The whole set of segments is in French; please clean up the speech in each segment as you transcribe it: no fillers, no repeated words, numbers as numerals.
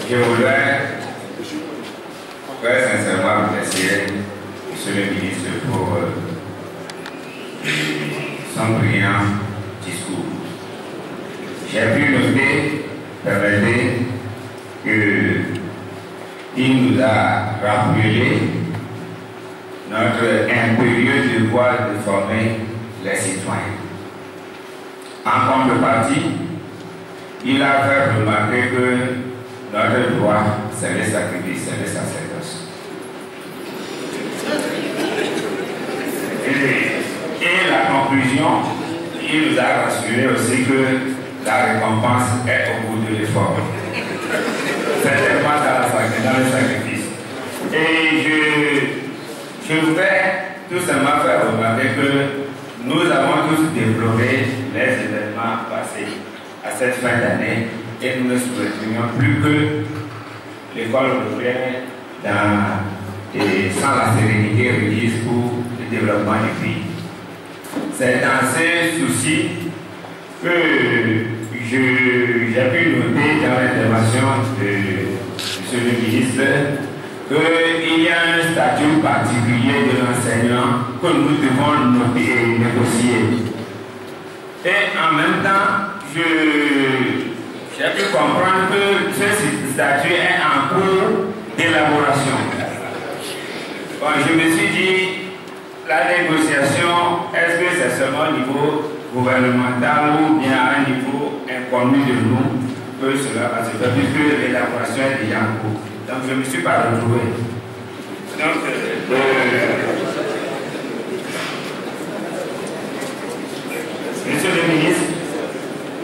Je voudrais très sincèrement remercier Monsieur le ministre pour son brillant discours. J'ai pu noter, permettez, qu'il nous a rappelé notre impérieux devoir de former les citoyens. En contrepartie, il a fait remarquer que notre droit, c'est le sacrifice, c'est le sacerdoce. Et la conclusion, il nous a rassuré aussi que la récompense est au bout de l'effort. Certainement dans le sacrifice. Et je voudrais tout simplement faire remarquer que nous avons tous déploré les événements passés à cette fin d'année et nous ne souhaiterions plus que l'école revienne sans la sérénité requise pour le développement du pays. C'est dans ces soucis que j'ai pu noter dans l'intervention de M. le ministre qu'il y a un statut particulier de l'enseignant que nous devons noter et négocier. Et en même temps, j'ai pu comprendre que ce statut est en cours d'élaboration. Bon, je me suis dit, la négociation, est-ce que c'est seulement au niveau gouvernemental ou bien à un niveau inconnu de nous que cela va se faire, puisque l'élaboration est déjà en cours. Donc je ne me suis pas retrouvé. Donc, Monsieur le ministre,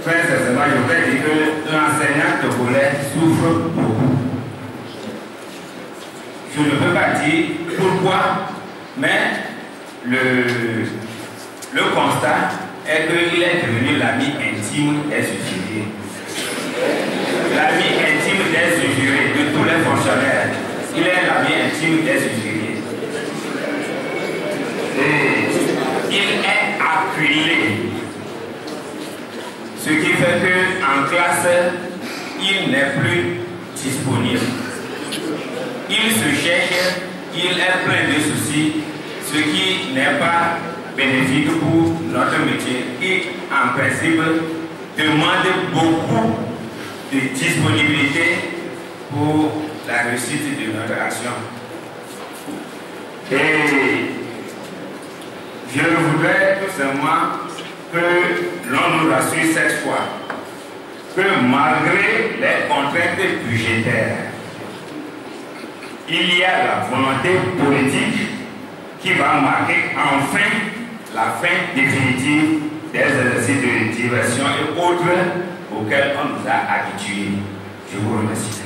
très sincèrement, je voudrais dire que l'enseignant togolais souffre beaucoup. Je ne peux pas dire pourquoi, mais le constat est qu'il est devenu l'ami intime des usuriers. L'ami intime des usuriers, de tous les fonctionnaires. Il est l'ami intime des usuriers. Et il est acculé. Ce qui fait qu'en classe, il n'est plus disponible. Il se cherche, il est plein de soucis, ce qui n'est pas bénéfique pour notre métier, qui en principe demande beaucoup de disponibilité pour la réussite de notre action. Et je voudrais tout simplement que l'on nous rassure cette fois que malgré les contraintes budgétaires, il y a la volonté politique qui va marquer enfin la fin définitive des exercices de diversion et autres auxquels on nous a habitués. Je vous remercie.